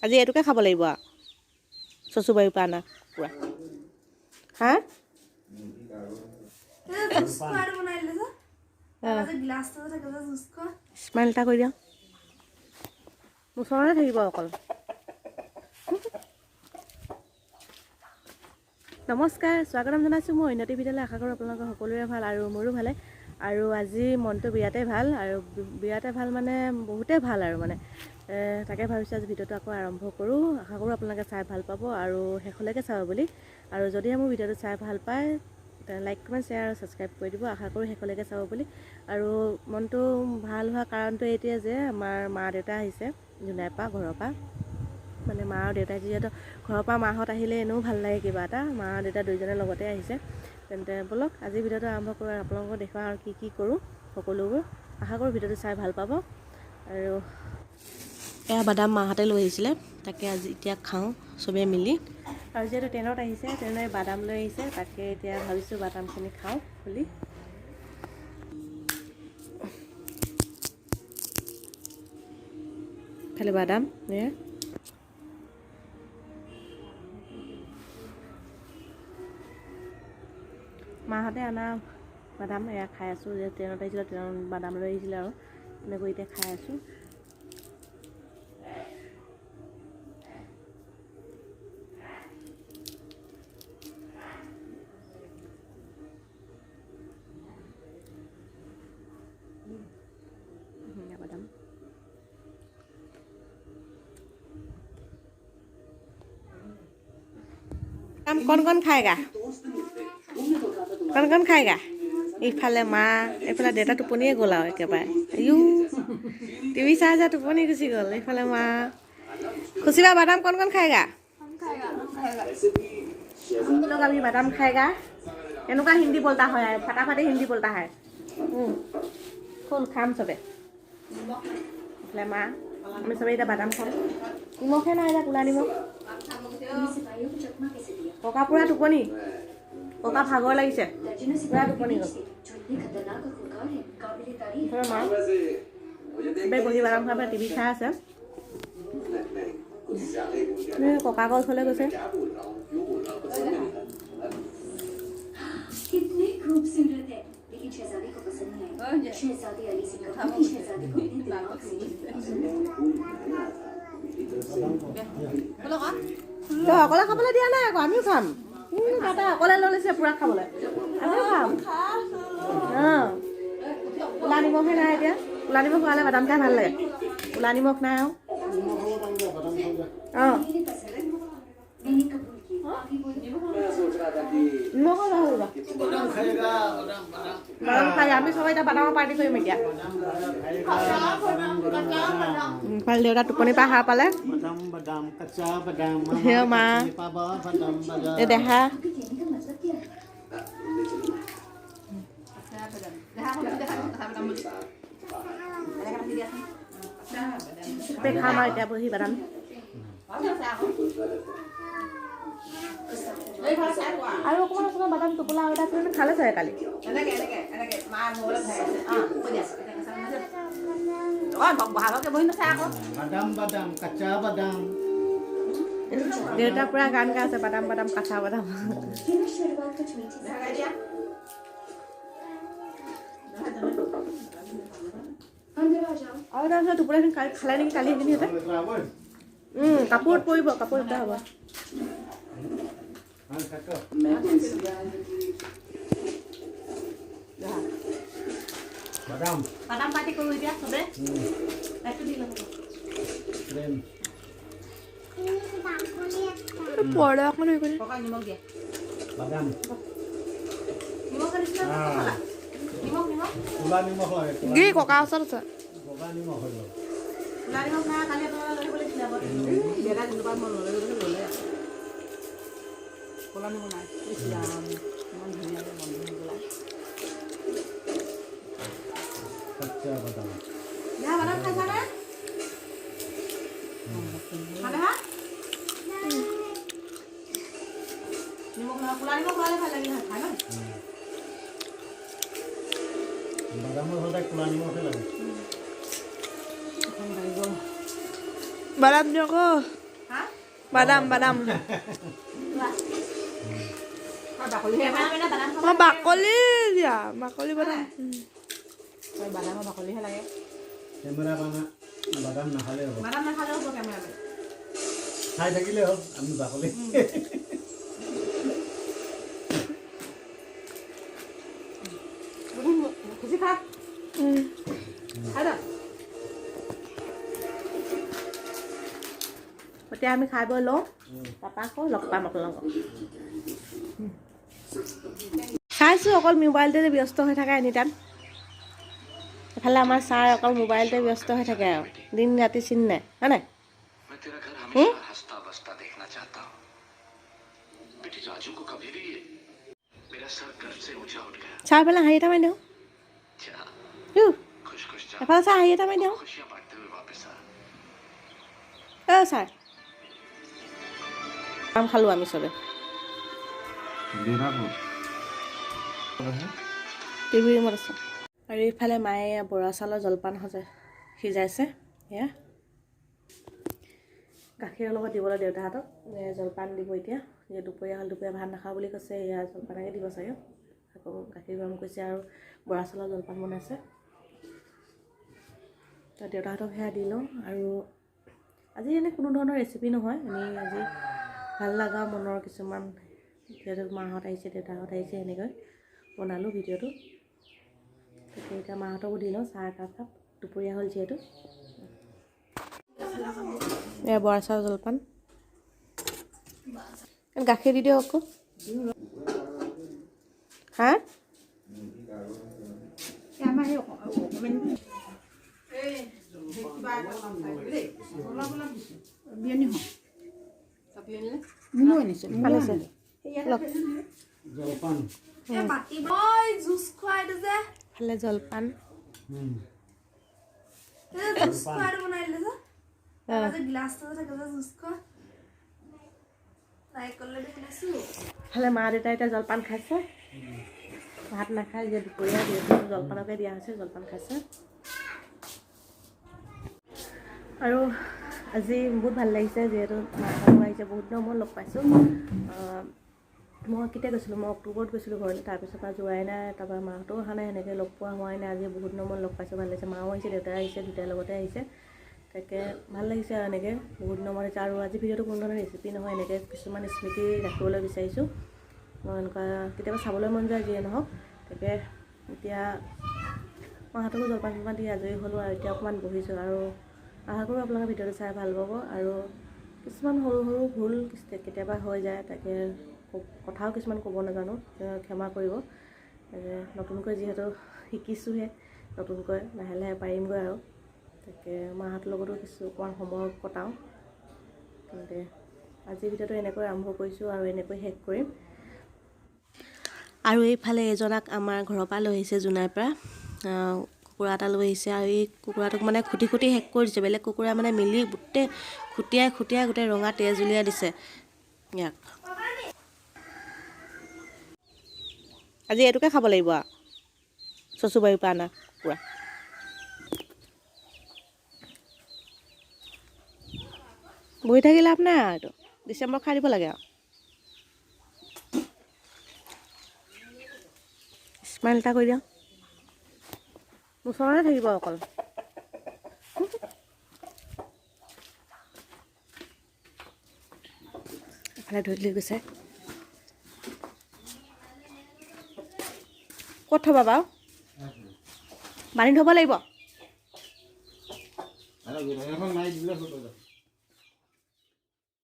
আজি এইটোকে খাব লাগিব আৰু চচুবাৰীৰ পৰা আনা কুকুৰা হা স্মাইল এটা কৰি দিওঁ ওচৰতে থাকিব অকল নমস্কাৰ স্বাগতম জনাইছোঁ মই উন্নতি বিদ্যালয় আশা কৰোঁ আপোনালোকৰ সকলোৰে ভাল আৰু মোৰো ভালে আৰু আজি মনটো বিৰাটেই ভাল আৰু বিৰাটেই ভাল মানে বহুতেই ভাল আৰু মানে তাকে ভাবিছোঁ আজি ভিডিঅ'টো আকৌ আৰম্ভ কৰোঁ আশা কৰোঁ আপোনালোকে চাই ভাল পাব আৰু শেষলৈকে চাব বুলি আৰু যদিহে মোৰ ভিডিঅ'টো চাই ভাল পায় লাইক কমেণ্ট শ্বেয়াৰ আৰু ছাবস্ক্ৰাইব কৰি দিব আশা কৰোঁ শেষলৈকে চাব বুলি আৰু মনটো ভাল হোৱা কাৰণটো এইটোৱে যে আমাৰ মা দেউতা আহিছে জোনাইৰ পৰা ঘৰৰ পৰা মানে মা আৰু দেউতাই যিহেতু ঘৰৰ পৰা মাহঁত আহিলে এনেও ভাল লাগে কিবা এটা মা আৰু দেউতা দুইজনে লগতে আহিছে তেন্তে ব'লক আজি ভিডিঅ'টো আৰম্ভ কৰোঁ আপোনালোকক দেখুৱাওঁ আৰু কি কৰোঁ সকলোবোৰ আশা কৰোঁ ভিডিঅ'টো চাই ভাল পাব আৰু এয়া বাদাম মাহঁতে লৈ আহিছিলে তাকে আজি এতিয়া খাওঁ চবেই মিলি আৰু যিহেতু ট্ৰেইনত আহিছে ট্ৰেইনে বাদাম লৈ আহিছে তাকে এতিয়া ভাবিছোঁ বাদামখিনি খাওঁ বুলি খালি বাদাম এয়া মাহঁতে অনা বাদাম এয়া খাই আছোঁ যে ট্ৰেইনত আহিছিলে ট্ৰেইনত বাদাম লৈ আহিছিলে আৰু এনেকৈ এতিয়া খাই আছোঁ বাদাম কণ খায়গা কণ খায়গা ইফালে মা এইফালে দেউতা টোপনিয়ে গ'ল আৰু একেবাৰে আয়ু টিভি চাই চাই টোপনি গুচি গ'ল এইফালে মা খুচিবা বাদাম কণ খায়গা लोग अभी बादाम खाएगा এনেকুৱা হিন্দী बोलता হয় আৰু फटाफट हिंदी बोलता है खोल খাম চবে এইফালে মা আমি চবেই এতিয়া বাদাম খাম নিমখে নাই এতিয়া কোলা নিমখ ককা পুৰা টোপনি ককা ভাগৰ লাগিছে পুৰা টোপনি গ'ল মা চবেই বহি বাদাম খাই পেলাই টিভি চাই আছে ককা গছ হ'লে গৈছে कितने खूबसूरत है लेकिन शहजादी को पसंद नहीं आया शहजादी अली से कहा कि शहजादी को इतने दिमाग से তো অকলে খাবলৈ দিয়া নাই আকৌ আমিও খাম তাতে অকলে লৈ লৈছে পুৰা খাবলৈ আমিও খাম ক'লা নিমখে নাই এতিয়া ক'লা নিমখ খোৱালে বাদাম খাই ভাল লাগে ক'লা নিমখ নাই আৰু অঁ मैंने कबूल किया নিমখো নহ'ব বাদাম খাই আমি সবাই এতিয়া বাদামৰ পাৰ্টি কৰিম এতিয়া ইফালে দেউতা টোপনি পৰা সাৰ পালে সেয়া মা এই দেহা খাম আৰু এতিয়া বহি বাদাম আৰু অকণমান বাদাম টোপোলা এটা কৰি খালে চাগে কালি দেউতা পুৰা গান গাই আছে বাদাম বাদাম কাঁচা বাদাম शुरुआत कुछ मीठी अंदर आ जाओ আৰু তাৰপিছত টোপোলাখিনি খালে নেকি কালি সেইখিনি সিহঁতে কাপোৰত পৰিব কাপোৰ এটা হ'ব বাদাম পাৰ্টি কৰোঁ এতিয়া চবে পৰ্দা অকণ হৈ গ'ল নিমখ দিয়া নিমখ কি ককা ওচৰত আছে ক'লা নিমখ নাই কালি আপোনালোকে লৈ আহিব লাগিছিলে দেউতা যেনেকুৱা মই ল'লে ক'লা নিমখ নাই ইমান ধুনীয়াকৈ বন্ধ হৈ গ'ল বাদাম খাইছানে খালে হা নিমখ নহয় ক'লা নিমখ খোৱালে ভাল লাগিল হয় খাই ন বাদামৰ সদায় ক'লা নিমখে লাগে বাদাম দিয়ক বাদাম বাদাম বাকলি দিয়া বাকলি বাদাম বাদামৰ বাকলিহে লাগে কেমেৰা পানা বাদাম নাখালে হ'ব বাদাম নাখালেও হ'ব কেমেৰা খাই থাকিলে হ'ল আমি বাকলি খুচি খা খাই দ এতিয়া আমি খাই বৈ লওঁ তাৰপৰা আকৌ লগ পাম আপোনালোকক চাইছোঁ অকল মোবাইলতে ব্যস্ত হৈ থাকে এনি টাইম এফালে আমাৰ ছাৰ অকল মোবাইলতে ব্যস্ত হৈ থাকে আৰু দিন ৰাতি চিন নাই হয় নাই ছাৰ এফালে হাঁহি এটা মাৰি দিওঁ এফালে ছাৰ হাঁহি এটা মাৰি দিওঁ ছাৰ কাম খালোঁ আমি চবে টিভি ৰুমত আছোঁ আৰু এইফালে মায়ে বৰা চাউলৰ জলপান সিজাইছে এয়া গাখীৰৰ লগত দিবলৈ দেউতাহঁতক জলপান দিব এতিয়া যে দুপৰীয়া হ'ল দুপৰীয়া ভাত নাখাওঁ বুলি কৈছে এয়া জলপানকে দিব চাগে আকৌ গাখীৰ গৰম কৰিছে আৰু বৰা চাউলৰ জলপান বনাইছে দেউতাহঁতক সেয়া দি লওঁ আৰু আজি এনেই কোনো ধৰণৰ ৰেচিপি নহয় এনেই আজি ভাল লগা মনৰ কিছুমান যিহেতু মাহঁত আহিছে দেউতাহঁত আহিছে এনেকৈ বনালোঁ ভিডিঅ'টো তাকে এতিয়া মাহঁতকো দি লওঁ চাহ একাপ দুপৰীয়া হ'ল যিহেতু এয়া বৰা চাউল জলপান গাখীৰ দি দিয়ক আকৌ হা ফালে জলপান ফালে মা দেউতাই এতিয়া জলপান খাইছে ভাত নাখায় যে দুপৰীয়া যিহেতু জলপানকে দিয়া হৈছে জলপান খাইছে আৰু আজি বহুত ভাল লাগিছে যিহেতু মাহঁতো আহিছে বহুত দিনৰ মূৰত লগ পাইছোঁ মই কেতিয়া গৈছিলোঁ মই অক্টোবৰত গৈছিলোঁ ঘৰলৈ তাৰপিছৰ পৰা যোৱাই নাই তাৰপৰা মাহঁতেও অহা নাই সেনেকৈ লগ পোৱা হোৱাই নাই আজি বহুত দিনৰ মূৰত লগ পাইছোঁ ভাল লাগিছে মাও আহিছে দেউতাই আহিছে দুটাৰ লগতে আহিছে তাকে ভাল লাগিছে আৰু এনেকৈ বহুত দিনৰ মূৰত আহিছে আৰু আজি ভিডিঅ'টো কোনো ধৰণৰ ৰেচিপি নহয় এনেকৈ কিছুমান স্মৃতি ৰাখিবলৈ বিচাৰিছোঁ মই এনেকুৱা কেতিয়াবা চাবলৈ মন যায় যিয়ে নহওক তাকে এতিয়া মাহঁতকো জলপান চলপান দি আজৰি হ'লোঁ আৰু এতিয়া অকণমান বহিছোঁ আৰু আশা কৰোঁ আপোনালোকে ভিডিঅ'টো চাই ভাল পাব আৰু কিছুমান সৰু সৰু ভুল কেতিয়াবা হৈ যায় তাকে কথাও কিছুমান ক'ব নাজানো ক্ষমা কৰিব নতুনকৈ যিহেতু শিকিছোঁহে নতুনকৈ লাহে লাহে পাৰিমগৈ আৰু তাকে মাহঁতৰ লগতো কিছু অকণমান সময় কটাওঁ তেন্তে আজিৰ ভিডিঅ'টো এনেকৈ আৰম্ভ কৰিছোঁ আৰু এনেকৈ শেষ কৰিম আৰু এইফালে এজনাক আমাৰ ঘৰৰ পৰা লৈ আহিছে জোনাইৰ পৰা কুকুৰা এটা লৈ আহিছে আৰু এই কুকুৰাটোক মানে খুটি খুটি শেষ কৰি দিছে বেলেগ কুকুৰা মানে মিলি গোটেই খুটিয়াই গোটেই ৰঙা তেজ উলিয়াই দিছে ইয়াক আজি এইটোকে খাব লাগিব আৰু চচুবাৰীৰ পৰা অনা কুকুৰা বহি থাকি লাভ নাই আৰু এইটো ডিচেম্বৰ খাই দিব লাগে আৰু স্মাইল এটা কৰি দিওঁ ওচৰতে থাকিব অকল এফালে ধৰি লৈ গৈছে ক'ত থ'বা বাৰু বান্ধি থ'ব লাগিব